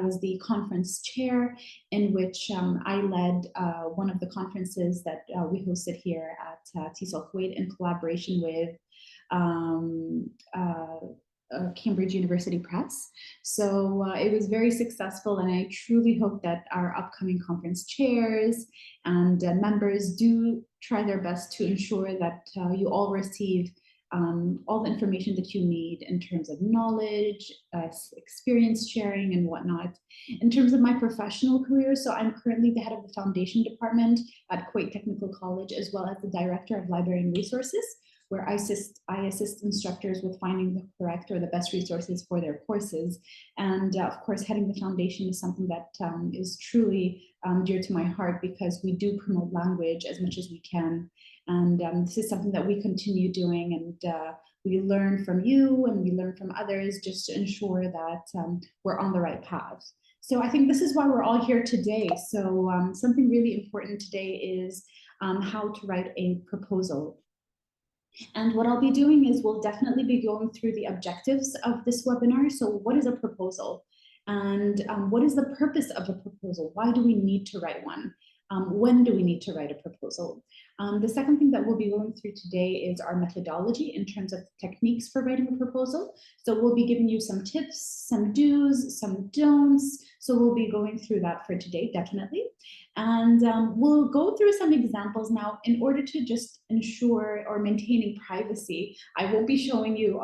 I was the conference chair in which I led one of the conferences that we hosted here at Tesol, Kuwait in collaboration with um, uh, Cambridge University Press. So it was very successful, and I truly hope that our upcoming conference chairs and members do try their best to ensure that you all receive all the information that you need in terms of knowledge, experience sharing, and whatnot. In terms of my professional career, so I'm currently the head of the foundation department at Kuwait Technical College, as well as the director of library and resources, where I assist instructors with finding the correct or the best resources for their courses. And of course, heading the foundation is something that is truly dear to my heart, because we do promote language as much as we can. And this is something that we continue doing, and we learn from you and we learn from others just to ensure that we're on the right path. So I think this is why we're all here today. So something really important today is how to write a proposal. And what I'll be doing is we'll definitely be going through the objectives of this webinar. So what is a proposal? And what is the purpose of a proposal? Why do we need to write one? When do we need to write a proposal? The second thing that we'll be going through today is our methodology in terms of techniques for writing a proposal. So we'll be giving you some tips, some do's, some don'ts. So we'll be going through that for today, definitely. And we'll go through some examples now in order to just ensure or maintaining privacy. I won't be showing you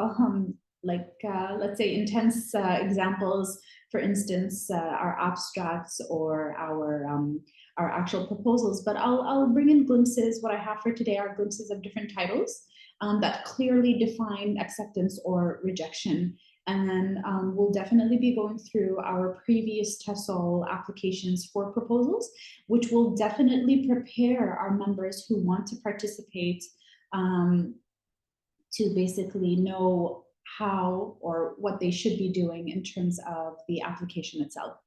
let's say intense examples, for instance, our abstracts or our actual proposals, but I'll bring in glimpses. What I have for today are glimpses of different titles that clearly define acceptance or rejection. And then we'll definitely be going through our previous Tesol applications for proposals, which will definitely prepare our members who want to participate to basically know how or what they should be doing in terms of the application itself.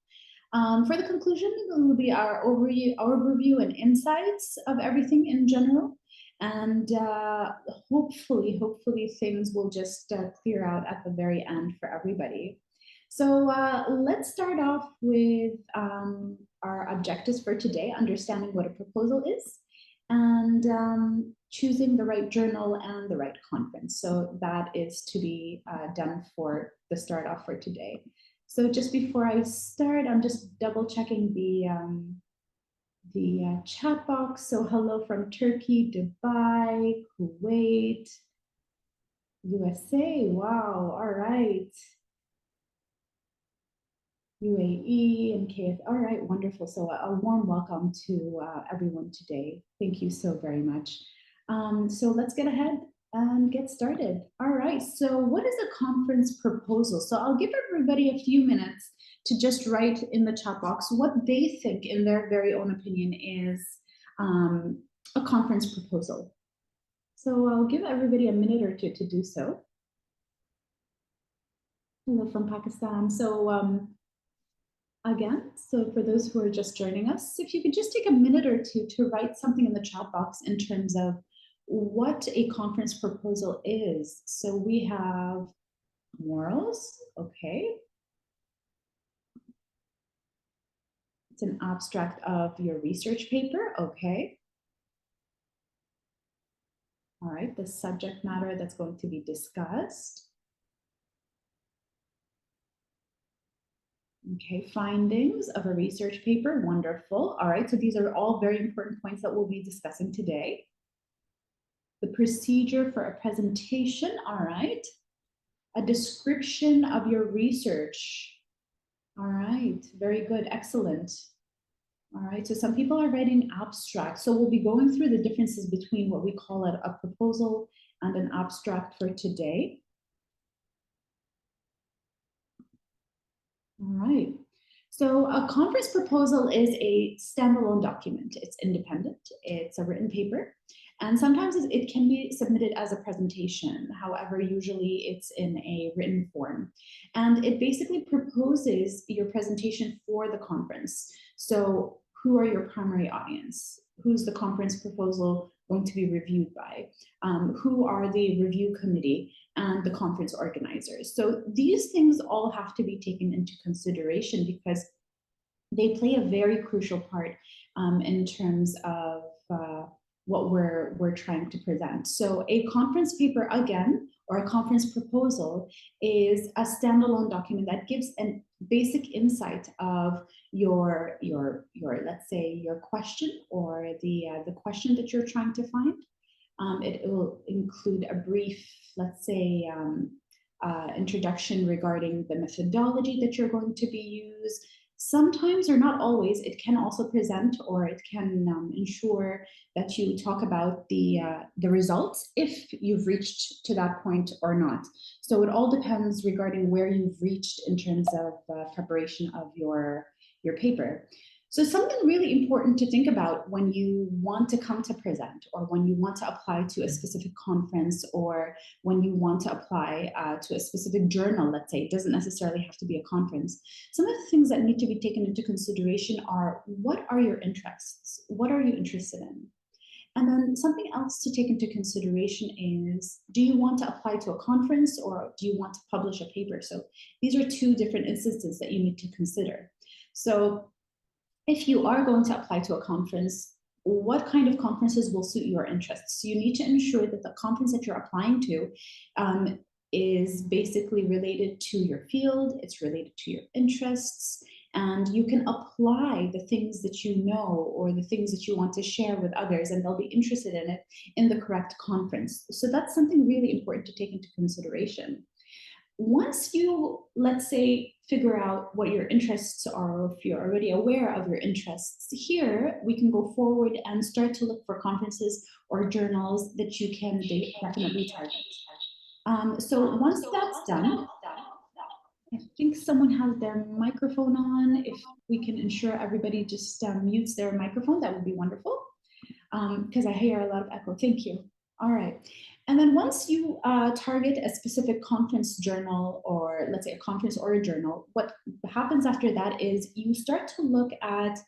For the conclusion, it will be our overview and insights of everything in general. And hopefully things will just clear out at the very end for everybody. So let's start off with our objectives for today, understanding what a proposal is, and choosing the right journal and the right conference. So that is to be done for the start off for today. So just before I start, I'm just double checking the chat box. So hello from Turkey, Dubai, Kuwait, USA. Wow, all right. UAE and KF. All right, wonderful. So a warm welcome to everyone today. Thank you so very much. So let's get ahead and get started. All right, so what is a conference proposal? So I'll give everybody a few minutes to just write in the chat box what they think, in their very own opinion, is a conference proposal. So I'll give everybody a minute or two to do so. Hello from Pakistan. So again, so for those who are just joining us, if you could just take a minute or two to write something in the chat box in terms of what a conference proposal is. So we have morals, okay. It's an abstract of your research paper, okay. All right, the subject matter that's going to be discussed. Okay, findings of a research paper, wonderful. All right, so these are all very important points that we'll be discussing today. The procedure for a presentation, all right. A description of your research. All right, very good, excellent. All right, so some people are writing abstract. So we'll be going through the differences between what we call a proposal and an abstract for today. All right, so a conference proposal is a standalone document. It's independent, it's a written paper, and sometimes it can be submitted as a presentation. However, usually it's in a written form. And it basically proposes your presentation for the conference. So who are your primary audience? Who's the conference proposal going to be reviewed by, who are the review committee, and the conference organizers. So these things all have to be taken into consideration because they play a very crucial part in terms of what we're trying to present. So a conference paper, again, or a conference proposal is a standalone document that gives a basic insight of your let's say your question, or the question that you're trying to find. It will include a brief, let's say, introduction regarding the methodology that you're going to be used. Sometimes, or not always, it can also present, or it can ensure that you talk about the results, if you've reached to that point or not. So it all depends regarding where you've reached in terms of preparation of your paper. So something really important to think about when you want to come to present, or when you want to apply to a specific conference, or when you want to apply to a specific journal, let's say, it doesn't necessarily have to be a conference. Some of the things that need to be taken into consideration are, what are your interests? What are you interested in? And then something else to take into consideration is, do you want to apply to a conference, or do you want to publish a paper? So these are two different instances that you need to consider. So if you are going to apply to a conference, what kind of conferences will suit your interests? So you need to ensure that the conference that you're applying to is basically related to your field, it's related to your interests, and you can apply the things that you know, or the things that you want to share with others, and they'll be interested in it in the correct conference. So that's something really important to take into consideration. Once you, let's say, figure out what your interests are, or if you're already aware of your interests, here we can go forward and start to look for conferences or journals that you can definitely target. So once that's done, I think someone has their microphone on. If we can ensure everybody just mutes their microphone, that would be wonderful, because I hear a lot of echo. Thank you. All right. And then once you target a specific conference journal, or let's say a conference or a journal, what happens after that is you start to look at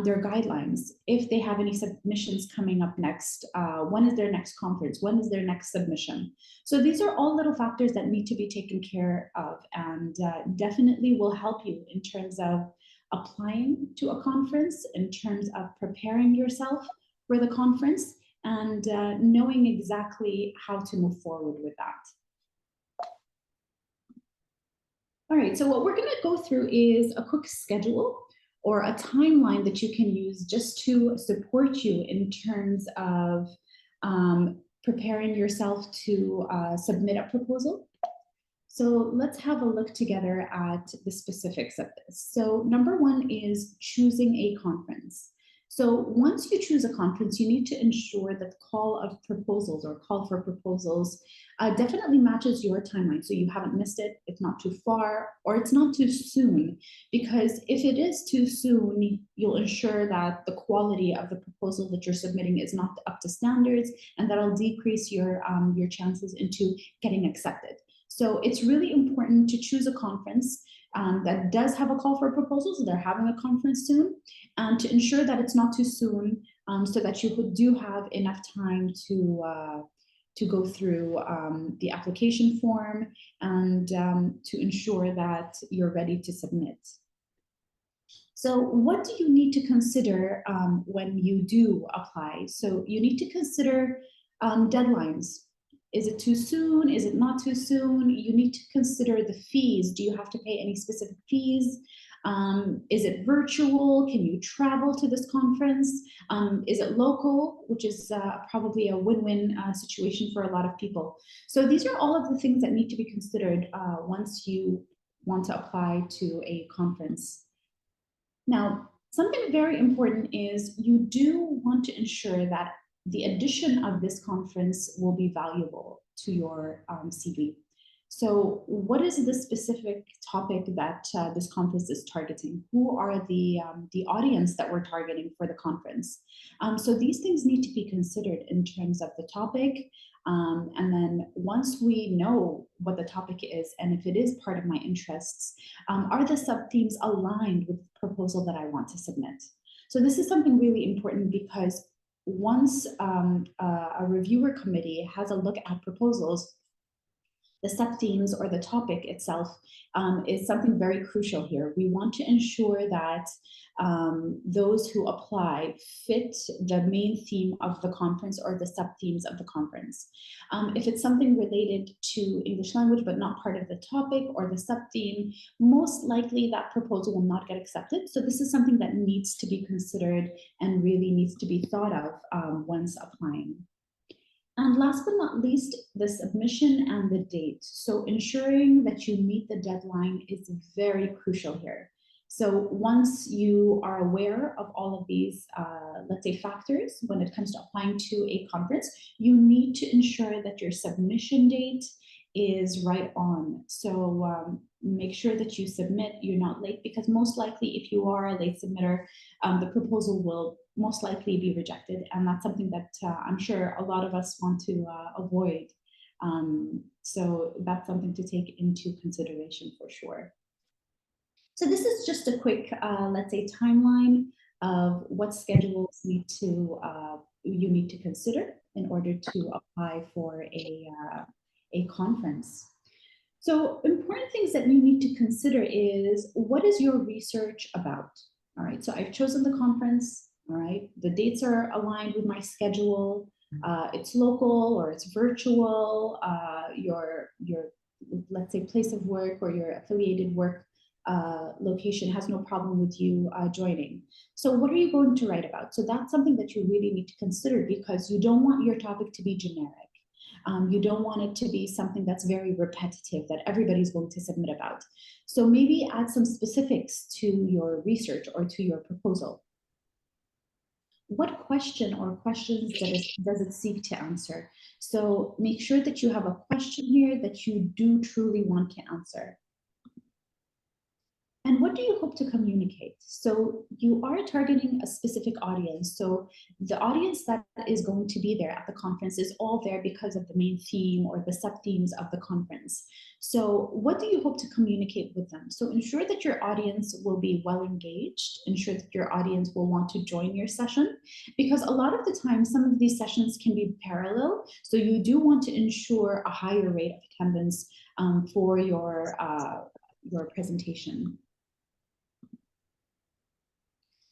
their guidelines. If they have any submissions coming up next, when is their next conference? When is their next submission? So these are all little factors that need to be taken care of, and definitely will help you in terms of applying to a conference, in terms of preparing yourself for the conference, and knowing exactly how to move forward with that. All right, so what we're going to go through is a quick schedule, or a timeline that you can use just to support you in terms of preparing yourself to submit a proposal. So let's have a look together at the specifics of this. So number one is choosing a conference. So once you choose a conference, you need to ensure that the call of proposals, or call for proposals, definitely matches your timeline. So you haven't missed it, it's not too far, or it's not too soon. Because if it is too soon, you'll ensure that the quality of the proposal that you're submitting is not up to standards, and that'll decrease your chances into getting accepted. So it's really important to choose a conference that does have a call for proposals. So they're having a conference soon, and to ensure that it's not too soon, so that you do have enough time to go through the application form, and to ensure that you're ready to submit. So what do you need to consider when you do apply? So you need to consider deadlines. Is it too soon? Is it not too soon? You need to consider the fees. Do you have to pay any specific fees? Is it virtual? Can you travel to this conference? Is it local? Which is probably a win-win situation for a lot of people. So these are all of the things that need to be considered once you want to apply to a conference. Now, something very important is you do want to ensure that the addition of this conference will be valuable to your CV. So what is the specific topic that this conference is targeting? Who are the audience that we're targeting for the conference? So these things need to be considered in terms of the topic. And then once we know what the topic is, and if it is part of my interests, are the sub-themes aligned with the proposal that I want to submit? So this is something really important, because once a reviewer committee has a look at proposals, the sub-themes or the topic itself is something very crucial here. We want to ensure that those who apply fit the main theme of the conference or the sub-themes of the conference. If it's something related to English language but not part of the topic or the sub-theme, most likely that proposal will not get accepted. So this is something that needs to be considered and really needs to be thought of once applying. And last but not least, the submission and the date. So ensuring that you meet the deadline is very crucial here. So once you are aware of all of these, let's say, factors when it comes to applying to a conference, you need to ensure that your submission date is right on. So make sure that you submit, you're not late, because most likely if you are a late submitter, the proposal will most likely be rejected. And that's something that I'm sure a lot of us want to avoid. So that's something to take into consideration for sure. So this is just a quick, let's say, timeline of what schedules you need to consider in order to apply for a conference. So important things that you need to consider is, what is your research about? All right, so I've chosen the conference, all right, the dates are aligned with my schedule, it's local or it's virtual, your let's say place of work or your affiliated work location has no problem with you joining. So what are you going to write about? So that's something that you really need to consider, because you don't want your topic to be generic. You don't want it to be something that's very repetitive that everybody's going to submit about. So maybe add some specifics to your research or to your proposal. What question or questions does it seek to answer? So make sure that you have a question here that you do truly want to answer. And what do you hope to communicate? So you are targeting a specific audience. So the audience that is going to be there at the conference is all there because of the main theme or the sub-themes of the conference. So what do you hope to communicate with them? So ensure that your audience will be well engaged, ensure that your audience will want to join your session, because a lot of the time, some of these sessions can be parallel. So you do want to ensure a higher rate of attendance for your presentation.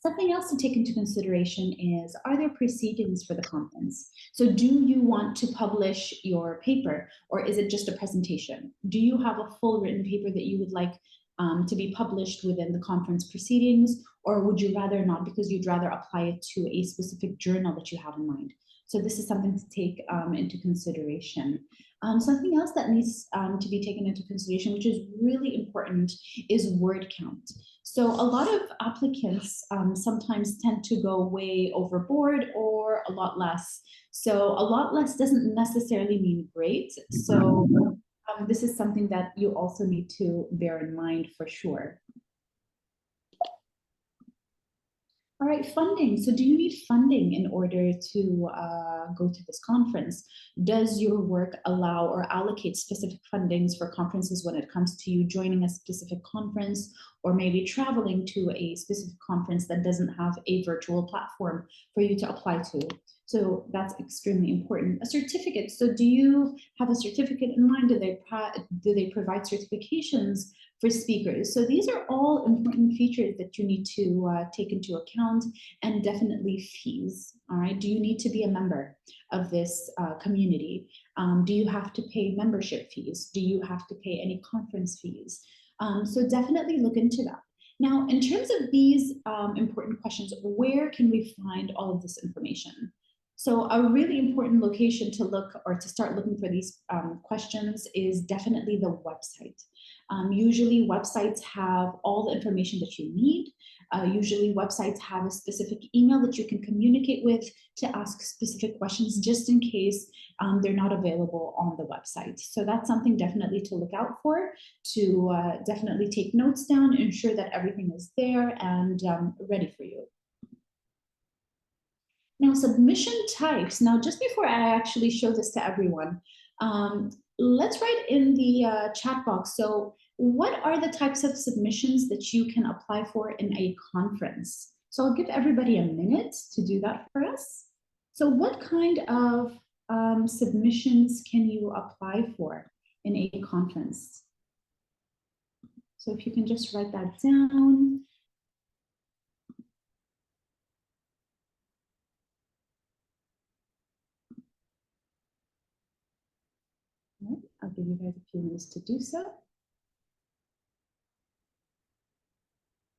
Something else to take into consideration is, are there proceedings for the conference? So do you want to publish your paper, or is it just a presentation? Do you have a full written paper that you would like to be published within the conference proceedings, or would you rather not, because you'd rather apply it to a specific journal that you have in mind? So this is something to take into consideration. Something else that needs to be taken into consideration, which is really important, is word count. So a lot of applicants sometimes tend to go way overboard or a lot less. So a lot less doesn't necessarily mean great. So this is something that you also need to bear in mind for sure. All right, funding. So do you need funding in order to go to this conference? Does your work allow or allocate specific fundings for conferences when it comes to you joining a specific conference, or maybe traveling to a specific conference that doesn't have a virtual platform for you to apply to? So that's extremely important. A certificate. So do you have a certificate in mind? Do they provide certifications for speakers? So these are all important features that you need to take into account, and definitely fees. All right, do you need to be a member of this community? Do you have to pay membership fees? Do you have to pay any conference fees? So definitely look into that. Now, in terms of these important questions, where can we find all of this information? So a really important location to look, or to start looking for these questions, is definitely the website. Usually websites have all the information that you need. Usually websites have a specific email that you can communicate with to ask specific questions, just in case they're not available on the website. So that's something definitely to look out for, to definitely take notes down, ensure that everything is there and ready for you. Now, submission types. Now, just before I actually show this to everyone, let's write in the chat box. So what are the types of submissions that you can apply for in a conference? So I'll give everybody a minute to do that for us. So what kind of submissions can you apply for in a conference? So if you can just write that down. Right, I'll give you guys a few minutes to do so.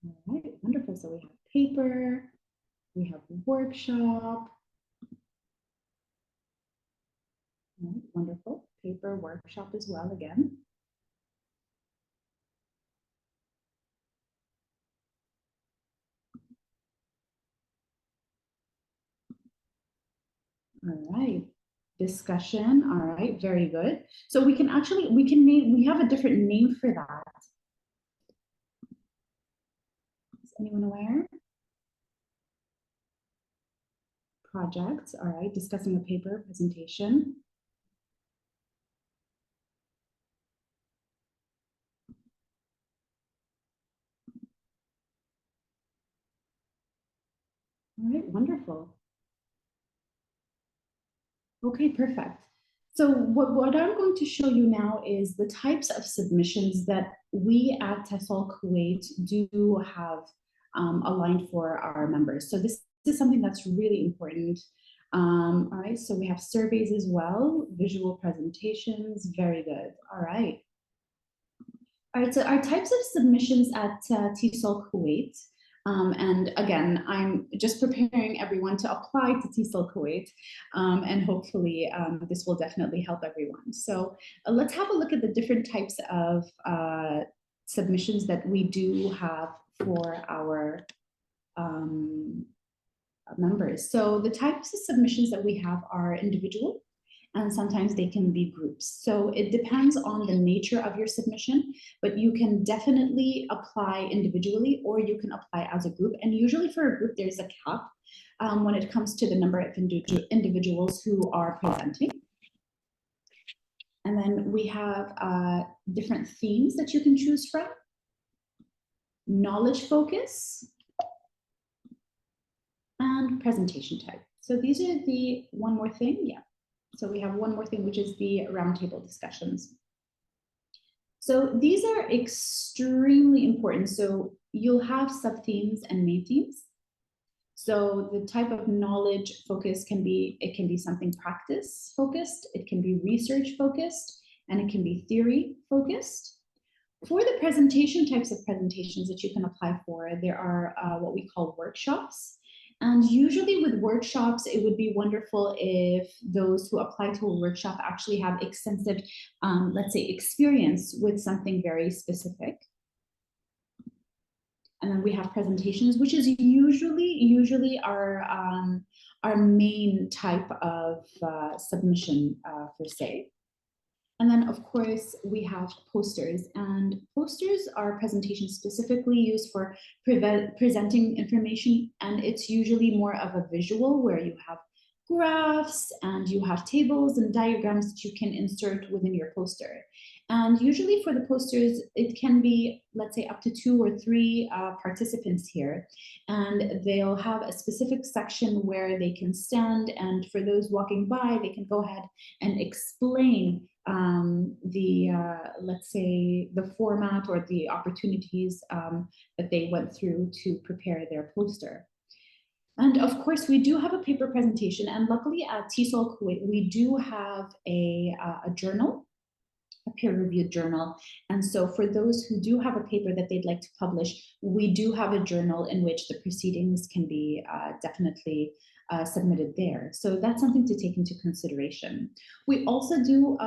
All right, wonderful. So we have paper, we have workshop. All right, wonderful. Paper, workshop as well again. All right. Discussion. All right, very good. So we can actually, we have a different name for that. Is anyone aware? Projects. All right, discussing a paper presentation. All right, wonderful. Okay, perfect. So what I'm going to show you now is the types of submissions that we at Tesol Kuwait do have aligned for our members. So this is something that's really important. All right, so we have surveys as well, visual presentations, very good. All right. All right, so our types of submissions at Tesol Kuwait, and again, I'm just preparing everyone to apply to Tesol Kuwait, and hopefully this will definitely help everyone. So let's have a look at the different types of submissions that we do have for our members. So the types of submissions that we have are individual, and sometimes they can be groups. So it depends on the nature of your submission, but you can definitely apply individually or you can apply as a group. And usually for a group, there's a cap when it comes to the number of individuals who are presenting. And then we have different themes that you can choose from. Knowledge focus and presentation type. So these are the one more thing, yeah. So we have one more thing, which is the roundtable discussions. So these are extremely important. So you'll have sub-themes and main themes. So the type of knowledge focus can be, it can be something practice focused, it can be research focused, and it can be theory focused. For the presentation types of presentations that you can apply for, there are what we call workshops. And usually with workshops, it would be wonderful if those who apply to a workshop actually have extensive, let's say, experience with something very specific. And then we have presentations, which is usually our main type of submission per se. And then, of course, we have posters, and posters are presentations specifically used for presenting information, and it's usually more of a visual where you have graphs and you have tables and diagrams that you can insert within your poster. And usually for the posters, it can be, let's say, up to 2 or 3 participants here. And they'll have a specific section where they can stand. And for those walking by, they can go ahead and explain let's say, the format or the opportunities that they went through to prepare their poster. And of course, we do have a paper presentation. And luckily at Tesol Kuwait, we do have a journal, a peer-reviewed journal. And so for those who do have a paper that they'd like to publish, we do have a journal in which the proceedings can be definitely submitted there. So that's something to take into consideration. We also do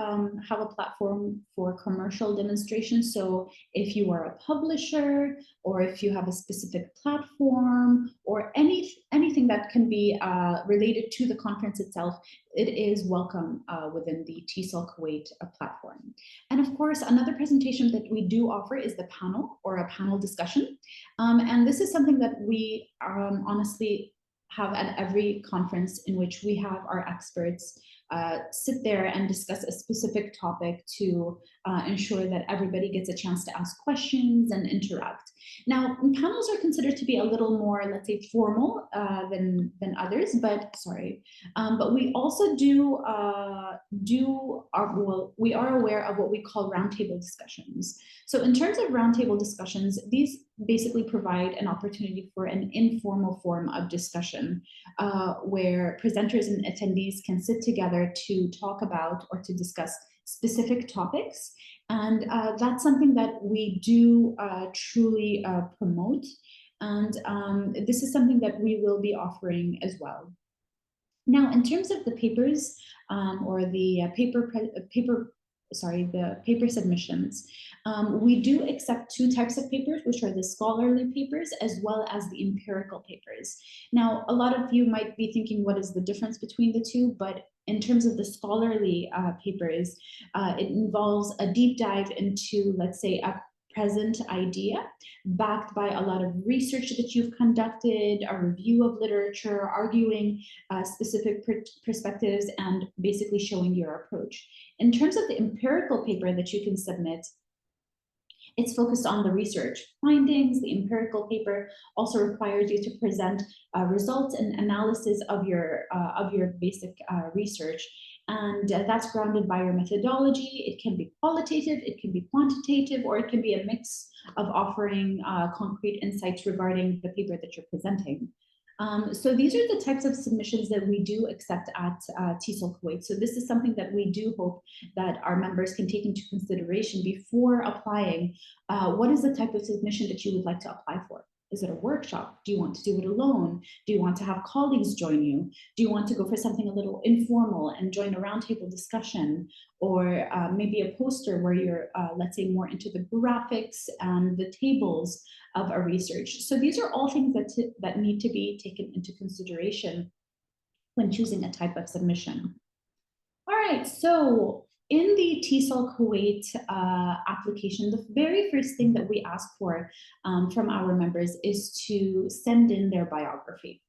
have a platform for commercial demonstrations. So if you are a publisher or if you have a specific platform or anything that can be related to the conference itself, it is welcome within the Tesol Kuwait platform. And of course, another presentation that we do offer is the panel or a panel discussion. And this is something that we honestly have at every conference in which we have our experts sit there and discuss a specific topic to ensure that everybody gets a chance to ask questions and interact. Now, panels are considered to be a little more, let's say, formal than others, but we also we are aware of what we call roundtable discussions. So in terms of roundtable discussions, these basically provide an opportunity for an informal form of discussion where presenters and attendees can sit together to talk about or to discuss specific topics. And that's something that we do truly promote. And this is something that we will be offering as well. Now, in terms of the papers or the paper submissions, we do accept two types of papers, which are the scholarly papers as well as the empirical papers. Now, a lot of you might be thinking, what is the difference between the two? But in terms of the scholarly papers, it involves a deep dive into, let's say, a present idea backed by a lot of research that you've conducted, a review of literature, arguing specific perspectives, and basically showing your approach. In terms of the empirical paper that you can submit, it's focused on the research findings. The empirical paper also requires you to present results and analysis of your basic research. And that's grounded by your methodology. It can be qualitative, it can be quantitative, or it can be a mix of offering concrete insights regarding the paper that you're presenting. So these are the types of submissions that we do accept at Tesol Kuwait. So this is something that we do hope that our members can take into consideration before applying. What is the type of submission that you would like to apply for? Is it a workshop? Do you want to do it alone? Do you want to have colleagues join you? Do you want to go for something a little informal and join a roundtable discussion? Or maybe a poster where you're, let's say, more into the graphics and the tables of a research. So these are all things that need to be taken into consideration when choosing a type of submission. All right, so in the Tesol Kuwait application, the very first thing that we ask for from our members is to send in their biography.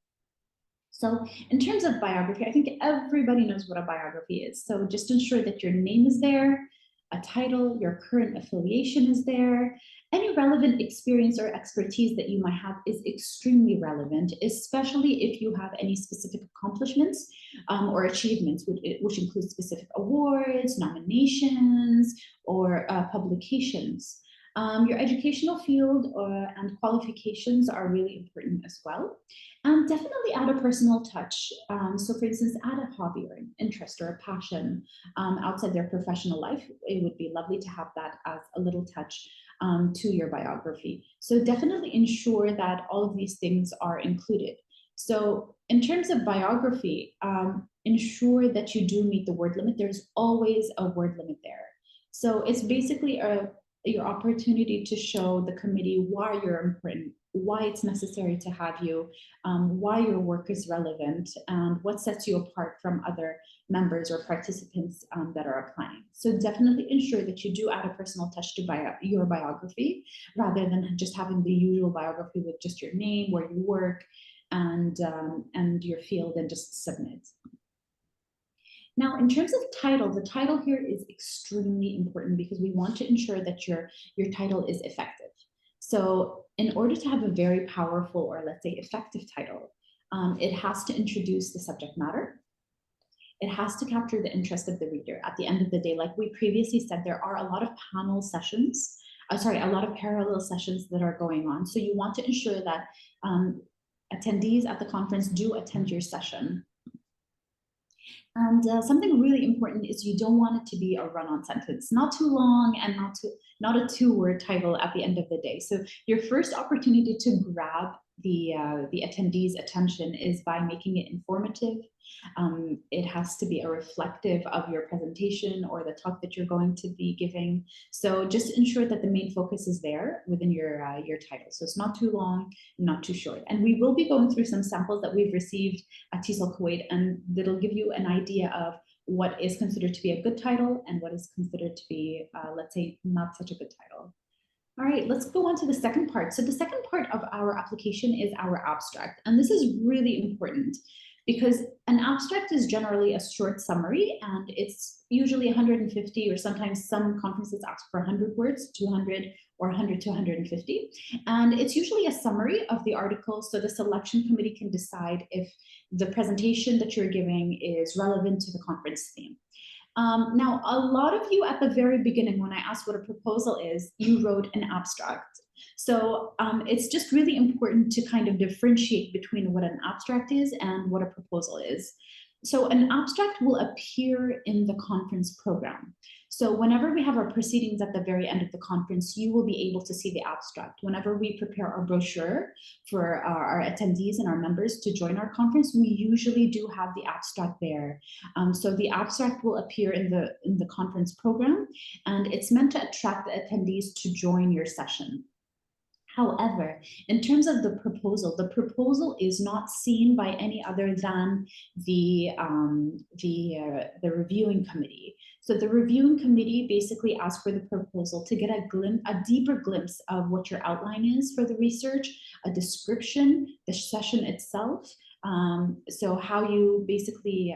So in terms of biography, I think everybody knows what a biography is. So just ensure that your name is there, a title, your current affiliation is there. Any relevant experience or expertise that you might have is extremely relevant, especially if you have any specific accomplishments or achievements, which include specific awards, nominations, or publications. Your educational field and qualifications are really important as well. Definitely add a personal touch. So for instance, add a hobby or an interest or a passion outside their professional life. It would be lovely to have that as a little touch to your biography. So definitely ensure that all of these things are included. So in terms of biography, ensure that you do meet the word limit. There's always a word limit there. So it's basically your opportunity to show the committee why you're important, why it's necessary to have you, why your work is relevant, and what sets you apart from other members or participants that are applying. So definitely ensure that you do add a personal touch to your biography, rather than just having the usual biography with just your name, where you work, and your field, and just submit. Now, in terms of title, the title here is extremely important because we want to ensure that your title is effective. So in order to have a very powerful, or let's say effective title, it has to introduce the subject matter. It has to capture the interest of the reader. At the end of the day, like we previously said, there are a lot of panel sessions, a lot of parallel sessions that are going on. So you want to ensure that attendees at the conference do attend your session. And something really important is you don't want it to be a run-on sentence, not too long and not a two-word title at the end of the day. So your first opportunity to grab the attendees' attention is by making it informative. It has to be a reflective of your presentation or the talk that you're going to be giving. So just ensure that the main focus is there within your title. So it's not too long, not too short. And we will be going through some samples that we've received at Tesol Kuwait, and that'll give you an idea of what is considered to be a good title and what is considered to be, let's say, not such a good title. All right, let's go on to the second part. So the second part of our application is our abstract, and this is really important. because an abstract is generally a short summary, and it's usually 150, or sometimes some conferences ask for 100 words, 200, or 100 to 150. And it's usually a summary of the article, so the selection committee can decide if the presentation that you're giving is relevant to the conference theme. Now, a lot of you at the very beginning, when I asked what a proposal is, you wrote an abstract. So it's just really important to kind of differentiate between what an abstract is and what a proposal is. So an abstract will appear in the conference program. So whenever we have our proceedings at the very end of the conference, you will be able to see the abstract. Whenever we prepare our brochure for our attendees and our members to join our conference, we usually do have the abstract there. So the abstract will appear in the conference program, and it's meant to attract the attendees to join your session. However, in terms of the proposal is not seen by any other than the reviewing committee. So the reviewing committee basically asks for the proposal to get a deeper glimpse of what your outline is for the research, a description, the session itself, so how you basically,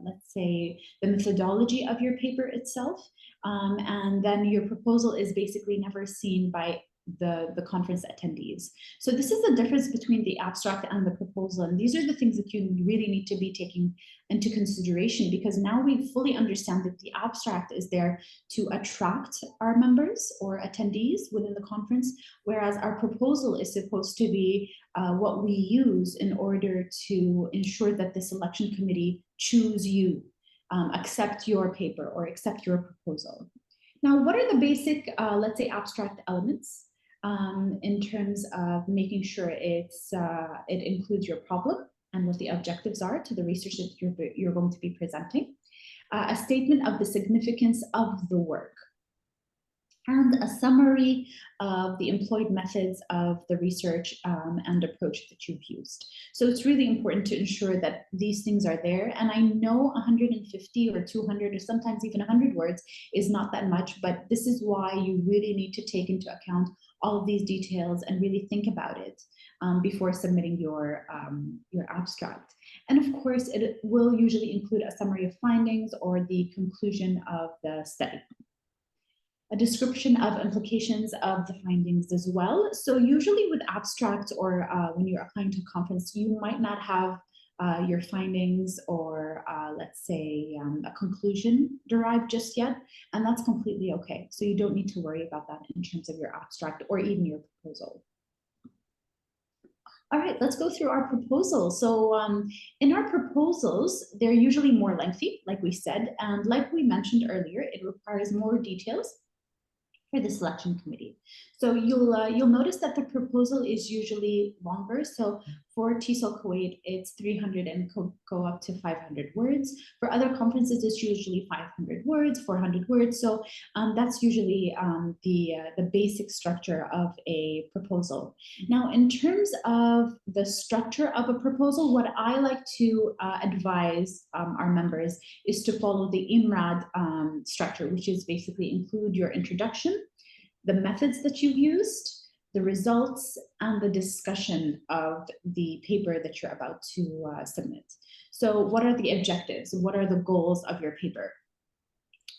let's say, the methodology of your paper itself, and then your proposal is basically never seen by the conference attendees. So this is the difference between the abstract and the proposal, and these are the things that you really need to be taking into consideration, because now we fully understand that the abstract is there to attract our members or attendees within the conference, whereas our proposal is supposed to be what we use in order to ensure that the selection committee choose you, accept your paper or accept your proposal. Now, what are the basic, let's say, abstract elements? In terms of making sure it includes your problem and what the objectives are to the research that you're going to be presenting, a statement of the significance of the work, and a summary of the employed methods of the research and approach that you've used. So it's really important to ensure that these things are there. And I know 150 or 200 or sometimes even 100 words is not that much, but this is why you really need to take into account all of these details and really think about it before submitting your abstract. And of course, it will usually include a summary of findings or the conclusion of the study. A description of implications of the findings as well. So usually with abstracts or when you're applying to a conference, you might not have your findings or let's say a conclusion derived just yet, and that's completely okay. So you don't need to worry about that in terms of your abstract or even your proposal. All right, let's go through our proposals. So in our proposals, they're usually more lengthy, like we said, and like we mentioned earlier, it requires more details for the selection committee. So you'll notice that the proposal is usually longer. So for Tesol Kuwait, it's 300 and go up to 500 words. For other conferences, it's usually 500 words, 400 words. So that's usually the basic structure of a proposal. Now, in terms of the structure of a proposal, what I like to advise our members is to follow the IMRAD structure, which is basically include your introduction, the methods that you've used, the results, and the discussion of the paper that you're about to submit. So what are the objectives? What are the goals of your paper?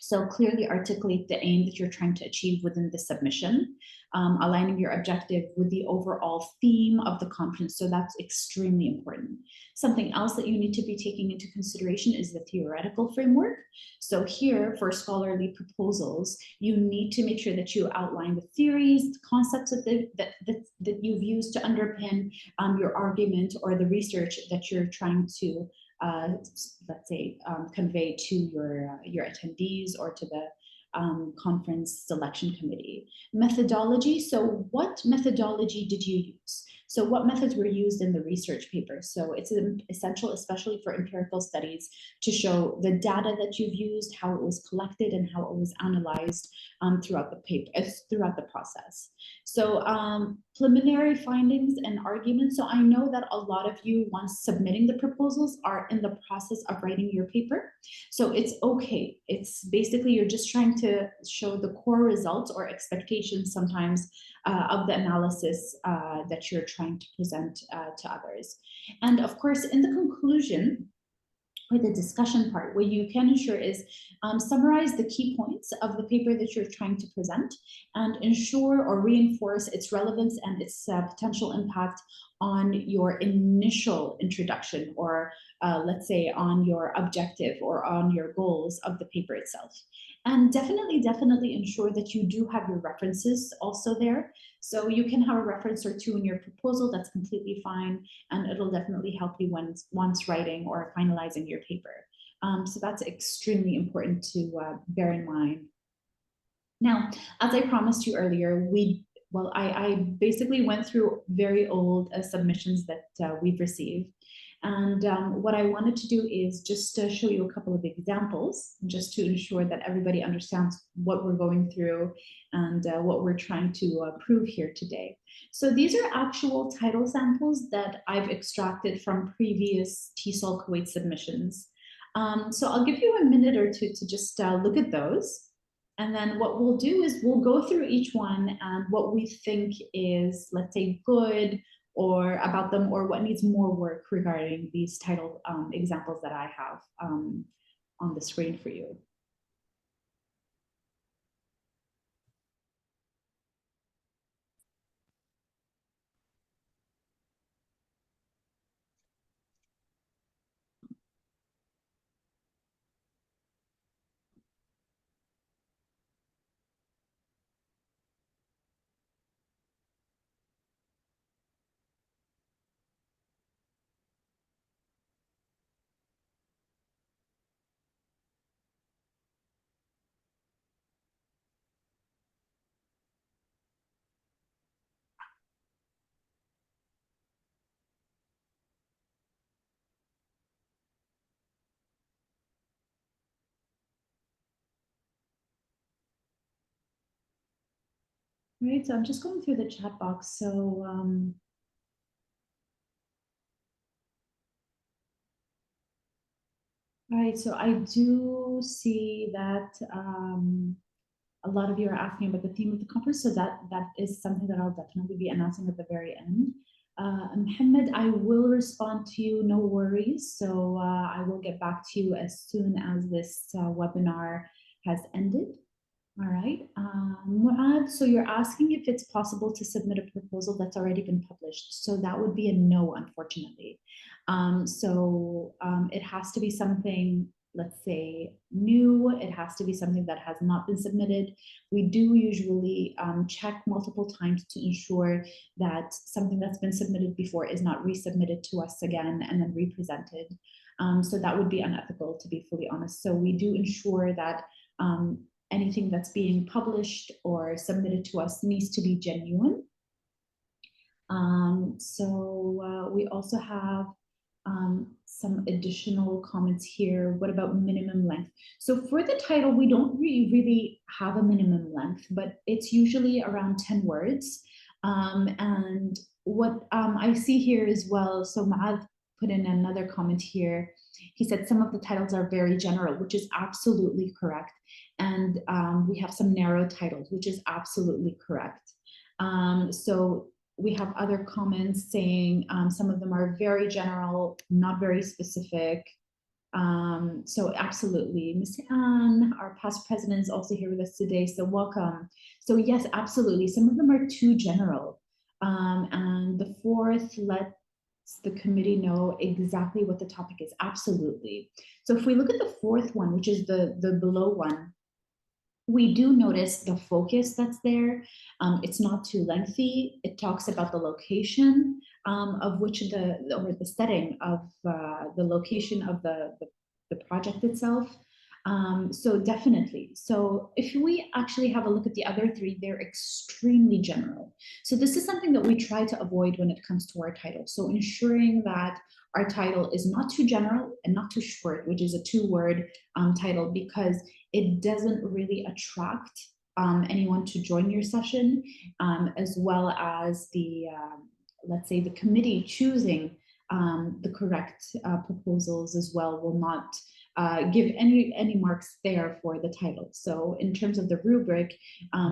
So clearly articulate the aim that you're trying to achieve within the submission, aligning your objective with the overall theme of the conference. So that's extremely important. Something else that you need to be taking into consideration is the theoretical framework. So here for scholarly proposals, you need to make sure that you outline the theories, the concepts that you've used to underpin your argument or the research that you're trying to let's say, convey to your attendees or to the conference selection committee. Methodology, so what methodology did you use? So what methods were used in the research paper? So it's essential, especially for empirical studies, to show the data that you've used, how it was collected, and how it was analyzed throughout the paper, throughout the process. So preliminary findings and arguments. So I know that a lot of you, once submitting the proposals, are in the process of writing your paper. So it's okay. It's basically you're just trying to show the core results or expectations sometimes of the analysis that you're trying to present to others. And of course, in the conclusion, or the discussion part, what you can ensure is summarize the key points of the paper that you're trying to present and ensure or reinforce its relevance and its potential impact on your initial introduction, or let's say on your objective or on your goals of the paper itself. And definitely ensure that you do have your references also there. So you can have a reference or two in your proposal, that's completely fine, and it'll definitely help you once writing or finalizing your paper. So that's extremely important to bear in mind. Now, as I promised you earlier, I basically went through very old submissions that we've received. And what I wanted to do is just show you a couple of examples, just to ensure that everybody understands what we're going through and what we're trying to prove here today. So these are actual title samples that I've extracted from previous Tesol Kuwait submissions. So I'll give you a minute or two to just look at those. And then what we'll do is we'll go through each one and what we think is, let's say, good or about them, or what needs more work regarding these title examples that I have on the screen for you. Right, so I'm just going through the chat box. So all right, so I do see that a lot of you are asking about the theme of the conference, so that is something that I'll definitely be announcing at the very end. Mohammed, I will respond to you, no worries. So I will get back to you as soon as this webinar has ended. All right, Muad, so you're asking if it's possible to submit a proposal that's already been published. So that would be a no, unfortunately. It has to be something, let's say, new. It has to be something that has not been submitted. We do usually check multiple times to ensure that something that's been submitted before is not resubmitted to us again and then represented. So that would be unethical, to be fully honest. So we do ensure that anything that's being published or submitted to us needs to be genuine. We also have some additional comments here. What about minimum length? So for the title, we don't really have a minimum length, but it's usually around 10 words. And what I see here as well, so Maad put in another comment here. He said some of the titles are very general, which is absolutely correct. And we have some narrow titles, which is absolutely correct. So we have other comments saying some of them are very general, not very specific. So absolutely. Ms. Anne, our past president, is also here with us today, so welcome. So yes, absolutely. Some of them are too general. And the fourth, lets the committee know exactly what the topic is. Absolutely. So if we look at the fourth one, which is the below one, we do notice the focus that's there. It's not too lengthy. It talks about the location of which or the setting of the location of the project itself. So definitely. So if we actually have a look at the other three, they're extremely general. So this is something that we try to avoid when it comes to our title. So ensuring that our title is not too general and not too short, which is a 2-word title, because it doesn't really attract anyone to join your session, as well as the, let's say, the committee choosing the correct proposals as well will not give any marks there for the title. So in terms of the rubric,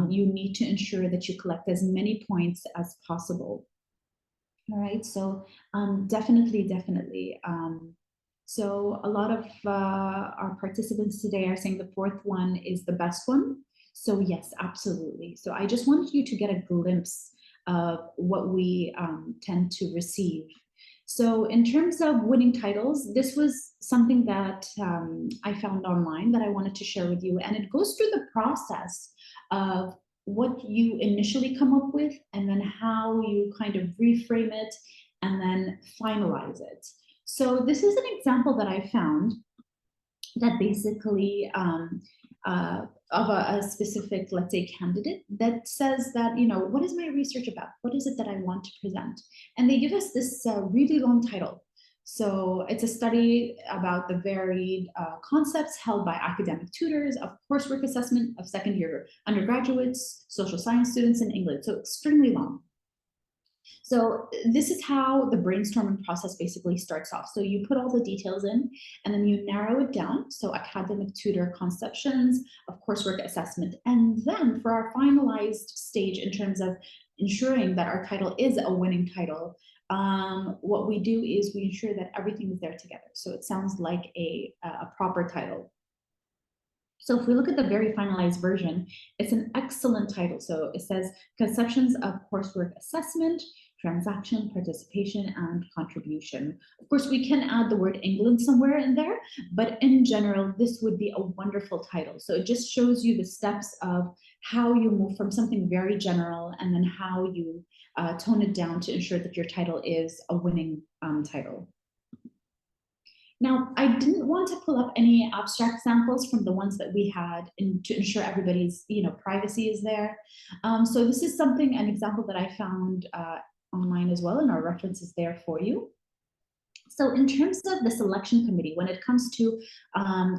you need to ensure that you collect as many points as possible. All right, so definitely. So a lot of our participants today are saying the fourth one is the best one. So yes, absolutely. So I just wanted you to get a glimpse of what we tend to receive. So in terms of winning titles, this was something that I found online that I wanted to share with you. And it goes through the process of what you initially come up with and then how you kind of reframe it and then finalize it. So this is an example that I found that basically of a specific, let's say, candidate that says that, you know, what is my research about? What is it that I want to present? And they give us this really long title. So it's a study about the varied concepts held by academic tutors of coursework assessment of second year undergraduates, social science students in England. So extremely long. So this is how the brainstorming process basically starts off. So you put all the details in and then you narrow it down. So academic tutor conceptions, of coursework assessment. And then for our finalized stage in terms of ensuring that our title is a winning title, what we do is we ensure that everything is there together. So it sounds like a proper title. So if we look at the very finalized version, it's an excellent title. So it says Conceptions of Coursework Assessment, Transaction, Participation, and Contribution. Of course, we can add the word England somewhere in there, but in general, this would be a wonderful title. So it just shows you the steps of how you move from something very general and then how you tone it down to ensure that your title is a winning title. Now, I didn't want to pull up any abstract samples from the ones that we had to ensure everybody's, you know, privacy is there. So this is something, an example that I found online as well, and our reference is there for you. So in terms of the selection committee, when it comes to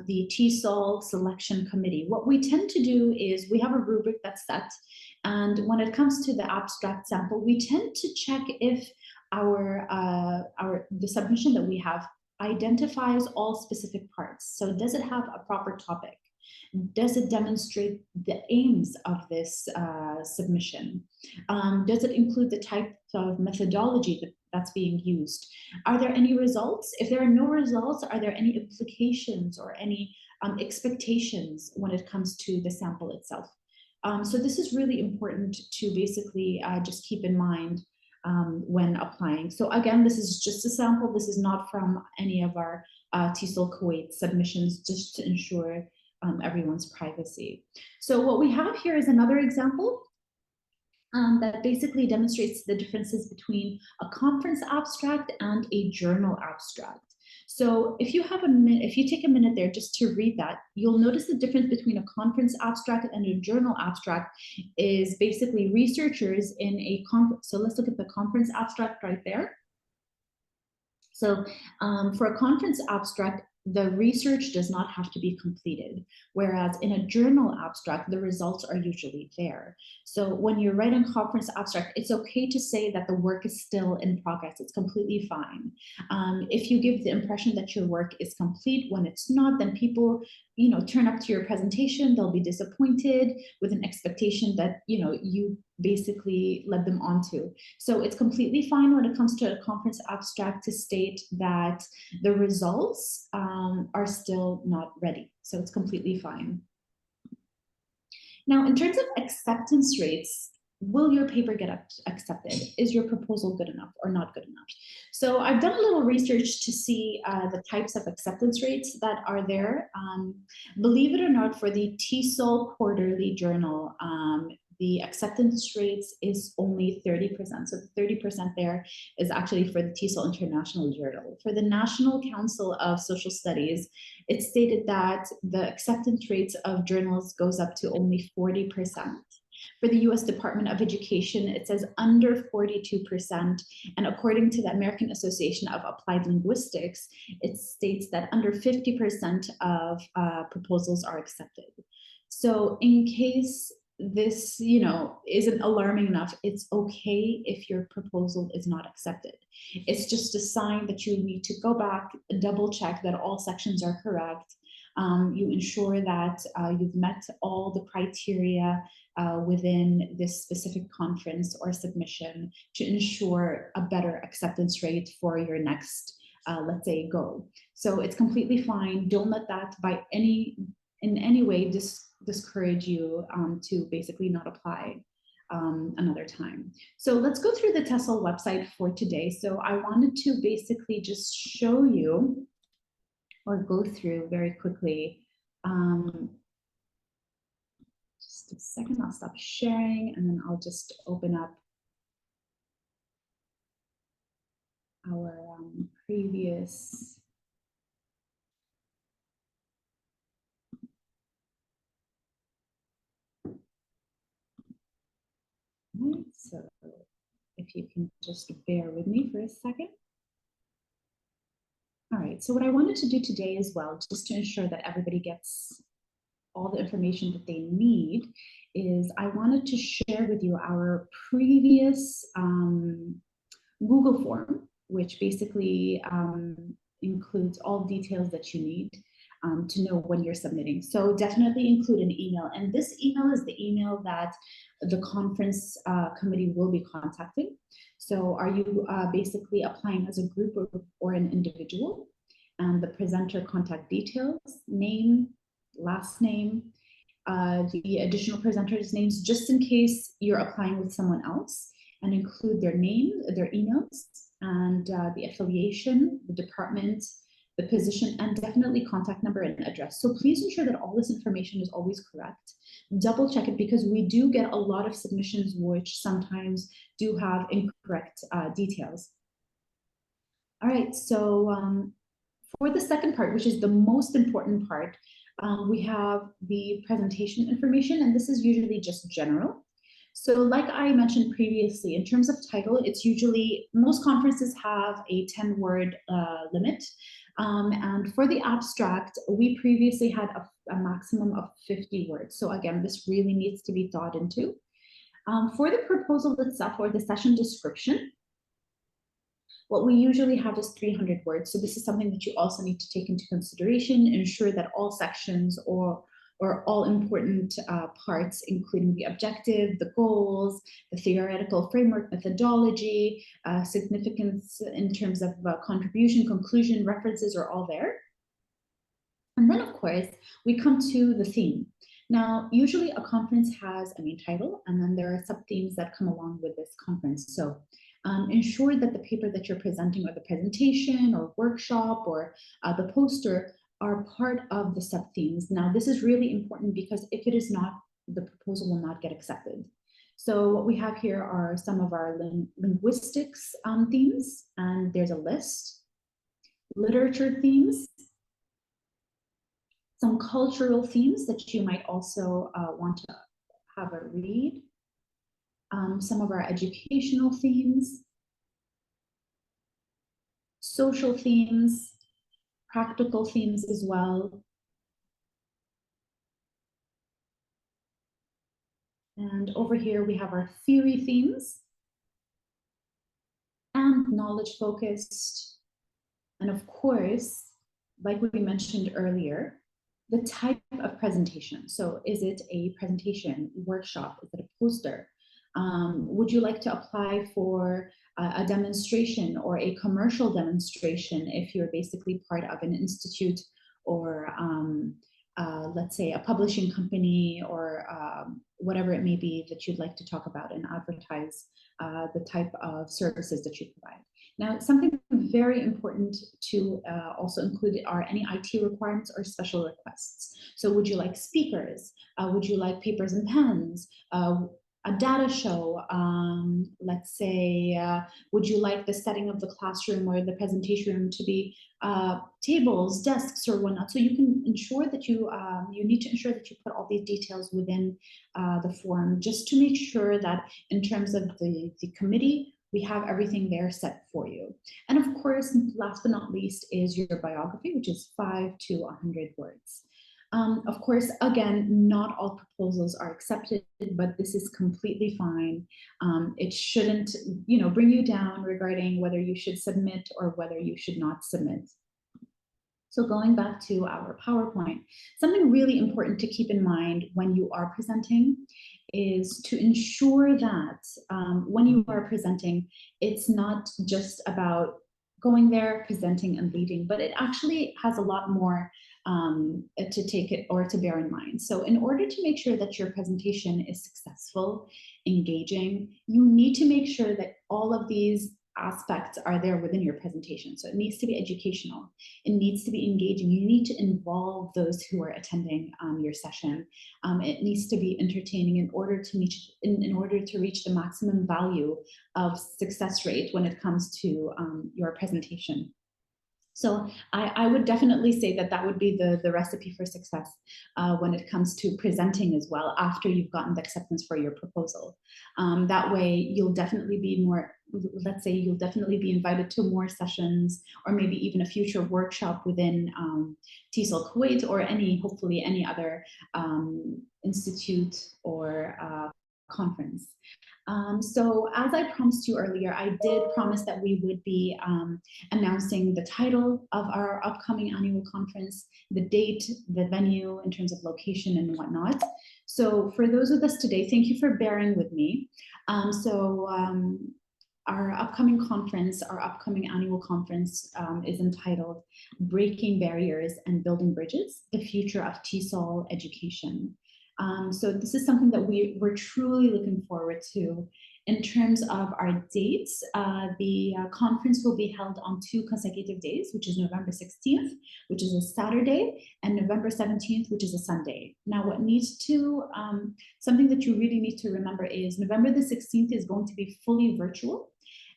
the Tesol selection committee, what we tend to do is we have a rubric that's set. And when it comes to the abstract sample, we tend to check if the submission that we have identifies all specific parts. So does it have a proper topic? Does it demonstrate the aims of this submission? Does it include the type of methodology that's being used? Are there any results? If there are no results, are there any implications or any expectations when it comes to the sample itself? So this is really important to basically just keep in mind when applying. So again, this is just a sample. This is not from any of our Tesol Kuwait submissions, just to ensure everyone's privacy. So what we have here is another example that basically demonstrates the differences between a conference abstract and a journal abstract. So if you have if you take a minute there just to read that, you'll notice the difference between a conference abstract and a journal abstract is basically researchers in a conference. So let's look at the conference abstract right there. So for a conference abstract, the research does not have to be completed, whereas in a journal abstract, the results are usually there. So when you're writing conference abstract, it's okay to say that the work is still in progress. It's completely fine. If you give the impression that your work is complete when it's not, then people, you know, turn up to your presentation, they'll be disappointed with an expectation that, you know, you basically led them onto. So it's completely fine when it comes to a conference abstract to state that the results are still not ready. So it's completely fine. Now, in terms of acceptance rates, will your paper get accepted? Is your proposal good enough or not good enough? So I've done a little research to see the types of acceptance rates that are there. Believe it or not, for the Tesol Quarterly Journal, the acceptance rates is only 30%. So the 30% there is actually for the Tesol International Journal. For the National Council of Social Studies, it's stated that the acceptance rates of journals goes up to only 40%. For the US Department of Education, it says under 42%. And according to the American Association of Applied Linguistics, it states that under 50% of proposals are accepted. So in case this, you know, isn't alarming enough. It's okay if your proposal is not accepted. It's just a sign that you need to go back, double check that all sections are correct. You ensure that you've met all the criteria within this specific conference or submission to ensure a better acceptance rate for your next, let's say, go. So it's completely fine. Don't let that in any way discourage you to basically not apply another time. So let's go through the Tesol website for today. So I wanted to basically just show you or go through very quickly. Just a second, I'll stop sharing and then I'll just open up our previous. So if you can just bear with me for a second. All right, so what I wanted to do today as well, just to ensure that everybody gets all the information that they need, is I wanted to share with you our previous Google form, which basically includes all details that you need to know when you're submitting. So definitely include an email. And this email is the email that the conference committee will be contacting. So are you basically applying as a group or an individual? And the presenter contact details, name, last name, the additional presenters' names, just in case you're applying with someone else, and include their name, their emails, and the affiliation, the department, the position, and definitely contact number and address. So please ensure that all this information is always correct. Double check it because we do get a lot of submissions which sometimes do have incorrect details. All right, so for the second part, which is the most important part, we have the presentation information, and this is usually just general. So like I mentioned previously, in terms of title, it's usually, most conferences have a 10-word limit. And for the abstract, we previously had a maximum of 50 words. So again, this really needs to be thought into. For the proposal itself or the session description, what we usually have is 300 words. So this is something that you also need to take into consideration, ensure that all sections or all important parts, including the objective, the goals, the theoretical framework, methodology, significance in terms of contribution, conclusion, references are all there. And then of course, we come to the theme. Now, usually a conference has a main title, and then there are sub-themes that come along with this conference. So ensure that the paper that you're presenting or the presentation or workshop or the poster are part of the sub-themes. Now, this is really important because if it is not, the proposal will not get accepted. So what we have here are some of our linguistics themes, and there's a list. Literature themes, some cultural themes that you might also want to have a read. Some of our educational themes, social themes, practical themes as well. And over here we have our theory themes and knowledge focused. And of course, like we mentioned earlier, the type of presentation. So is it a presentation, workshop? Is it a poster? Would you like to apply for a demonstration or a commercial demonstration if you're basically part of an institute or let's say a publishing company or whatever it may be that you'd like to talk about and advertise the type of services that you provide. Now, something very important to also include are any IT requirements or special requests. So would you like speakers? Would you like papers and pens? A data show, let's say, would you like the setting of the classroom or the presentation room to be tables, desks, or whatnot? So you can ensure that you need to ensure that you put all these details within the form, just to make sure that in terms of the committee, we have everything there set for you. And of course, last but not least is your biography, which is 5 to 100 words. Of course, again, not all proposals are accepted, but this is completely fine. It shouldn't, bring you down regarding whether you should submit or whether you should not submit. So going back to our PowerPoint, something really important to keep in mind when you are presenting is to ensure that when you are presenting, it's not just about going there, presenting and leaving, but it actually has a lot more to take it or to bear in mind. So in order to make sure that your presentation is successful, engaging, you need to make sure that all of these aspects are there within your presentation. So it needs to be educational. It needs to be engaging. You need to involve those who are attending your session. It needs to be entertaining in order to reach the maximum value of success rate when it comes to your presentation. So I would definitely say that would be the recipe for success when it comes to presenting as well after you've gotten the acceptance for your proposal. That way you'll definitely be more, let's say you'll definitely be invited to more sessions or maybe even a future workshop within Tesol Kuwait or hopefully any other institute or conference. So as I promised you earlier, I did promise that we would be announcing the title of our upcoming annual conference, the date, the venue in terms of location and whatnot. So for those with us today, thank you for bearing with me. Our upcoming conference, our upcoming annual conference is entitled Breaking Barriers and Building Bridges, the Future of Tesol Education. So this is something that we're truly looking forward to. In terms of our dates, the conference will be held on 2 consecutive days, which is November 16th, which is a Saturday, and November 17th, which is a Sunday. Now, something that you really need to remember is November the 16th is going to be fully virtual,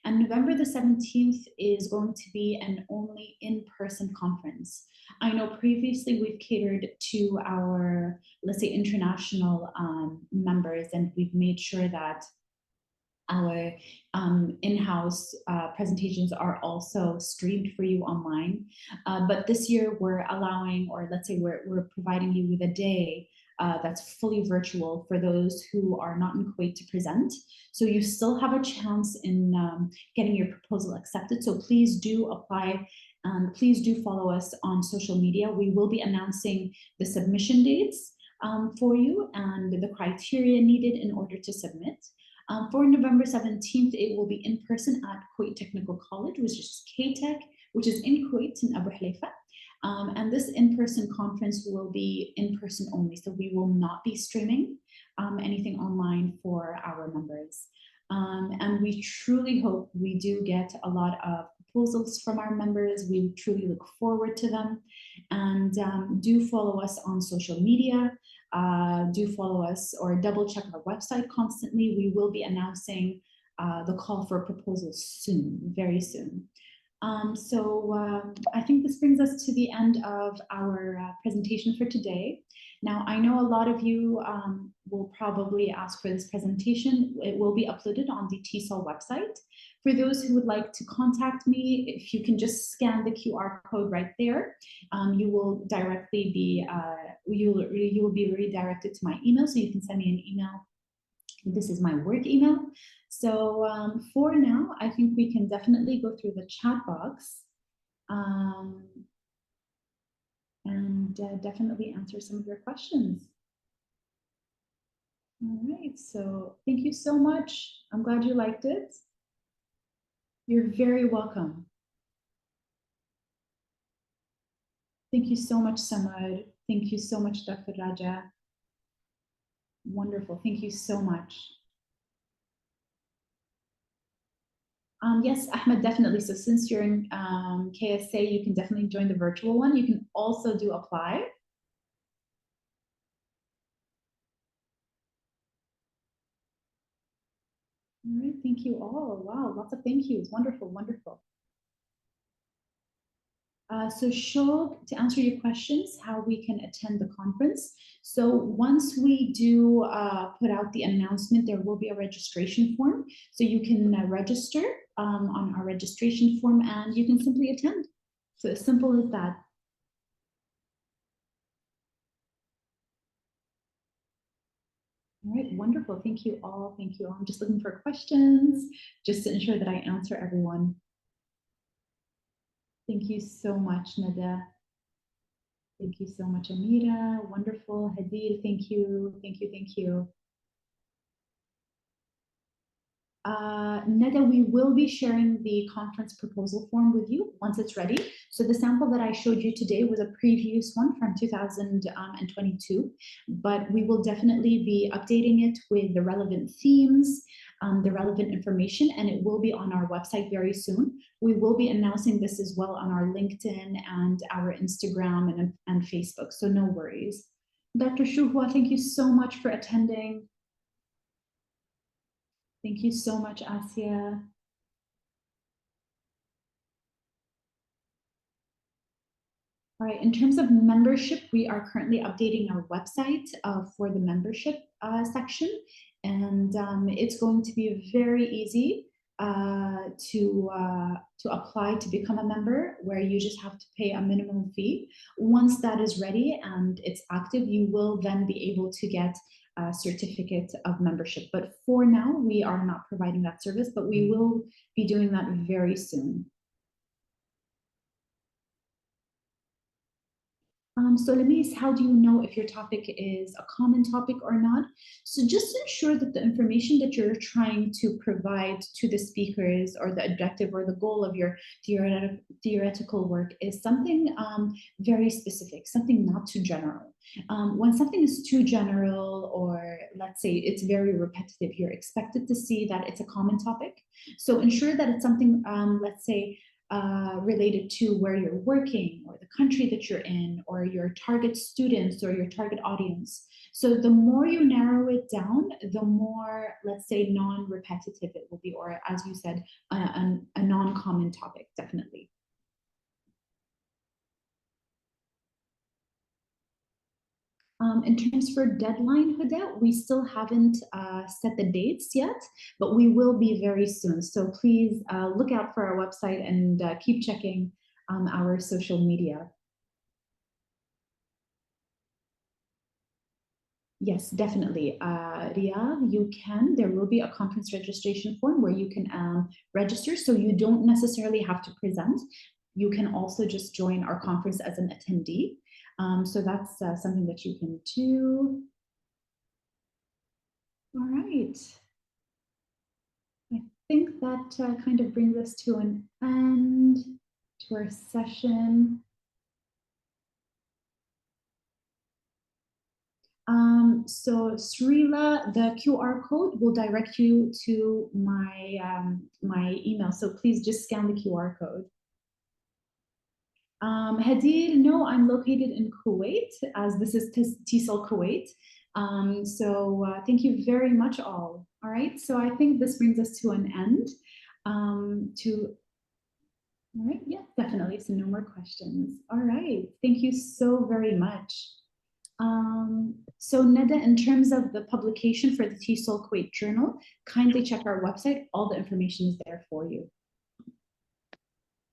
and November the 17th is going to be an only in-person conference. I know previously we've catered to our, let's say, international members, and we've made sure that our in-house presentations are also streamed for you online. But this year we're allowing, or let's say we're providing you with a day that's fully virtual for those who are not in Kuwait to present. So you still have a chance in getting your proposal accepted. So please do apply. Please do follow us on social media. We will be announcing the submission dates for you and the criteria needed in order to submit. For November 17th, it will be in person at Kuwait Technical College, which is KTech, which is in Kuwait in Abu Halifa. And this in-person conference will be in person only, so we will not be streaming anything online for our members. And we truly hope we do get a lot of proposals from our members. We truly look forward to them. And do follow us on social media. Do follow us or double check our website constantly. We will be announcing the call for proposals soon, very soon. I think this brings us to the end of our presentation for today. Now, I know a lot of you will probably ask for this presentation. It will be uploaded on the Tesol website. For those who would like to contact me, if you can just scan the QR code right there, you will directly be, you will be redirected to my email, so you can send me an email. This is my work email. So for now, I think we can definitely go through the chat box and definitely answer some of your questions. All right, so thank you so much. I'm glad you liked it. You're very welcome. Thank you so much, Samad. Thank you so much, Dr. Raja. Wonderful, thank you so much. Yes, Ahmed, definitely. So since you're in KSA, you can definitely join the virtual one. You can also do apply. All right, thank you all. Wow, lots of thank yous. Wonderful, wonderful. So Shog, to answer your questions, how we can attend the conference. So once we do put out the announcement, there will be a registration form. So you can register on our registration form and you can simply attend. So as simple as that. All right, wonderful. Thank you all. Thank you all. I'm just looking for questions just to ensure that I answer everyone. Thank you so much, Nada. Thank you so much, Amira. Wonderful. Hadil, thank you. Thank you. Thank you. Neda, we will be sharing the conference proposal form with you once it's ready. So the sample that I showed you today was a previous one from 2022, but we will definitely be updating it with the relevant themes, the relevant information, and it will be on our website very soon. We will be announcing this as well on our LinkedIn and our Instagram and Facebook, so no worries. Dr. Shuhua, thank you so much for attending. Thank you so much, Asya. All right, in terms of membership, we are currently updating our website for the membership section, and it's going to be very easy to apply to become a member, where you just have to pay a minimum fee. Once that is ready and it's active, you will then be able to get a certificate of membership. But for now, we are not providing that service, but we will be doing that very soon. So Lamis, how do you know if your topic is a common topic or not? So just ensure that the information that you're trying to provide to the speakers, or the objective or the goal of your theoretical work, is something very specific, something not too general. When something is too general, or let's say it's very repetitive, you're expected to see that it's a common topic. So ensure that it's something, let's say, related to where you're working, or the country that you're in, or your target students or your target audience. So the more you narrow it down, the more, let's say, non-repetitive it will be, or as you said, a non-common topic, definitely. In terms for deadline, Huda, we still haven't set the dates yet, but we will be very soon. So please look out for our website and keep checking our social media. Yes, definitely. Ria, there will be a conference registration form where you can register, so you don't necessarily have to present. You can also just join our conference as an attendee. So that's something that you can do. All right. I think that kind of brings us to an end to our session. So Srila, the QR code will direct you to my email. So please just scan the QR code. Hadil, no, I'm located in Kuwait, as this is Tesol, Kuwait. So thank you very much all. All right, so I think this brings us to an end. All right, yeah, definitely. So no more questions. All right, thank you so very much. So Neda, in terms of the publication for the Tesol Kuwait Journal, kindly check our website. All the information is there for you.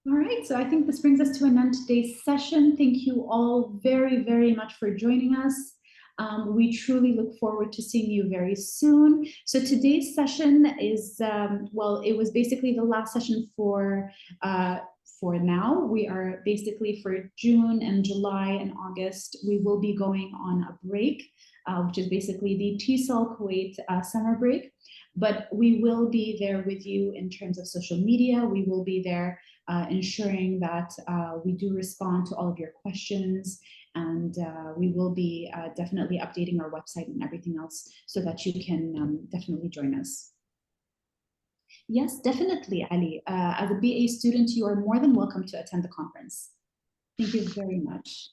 All right, so I think this brings us to an end today's session. Thank you all very, very much for joining us. We truly look forward to seeing you very soon. So today's session is, well, it was basically the last session for now. We are basically for June and July and August, we will be going on a break, which is basically the Tesol Kuwait summer break. But we will be there with you in terms of social media. We will be there ensuring that we do respond to all of your questions, and we will be definitely updating our website and everything else so that you can definitely join us. Yes, definitely, Ali. As a BA student, you are more than welcome to attend the conference. Thank you very much.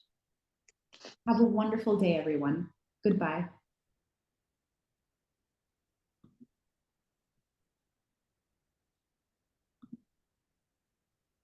Have a wonderful day, everyone. Goodbye.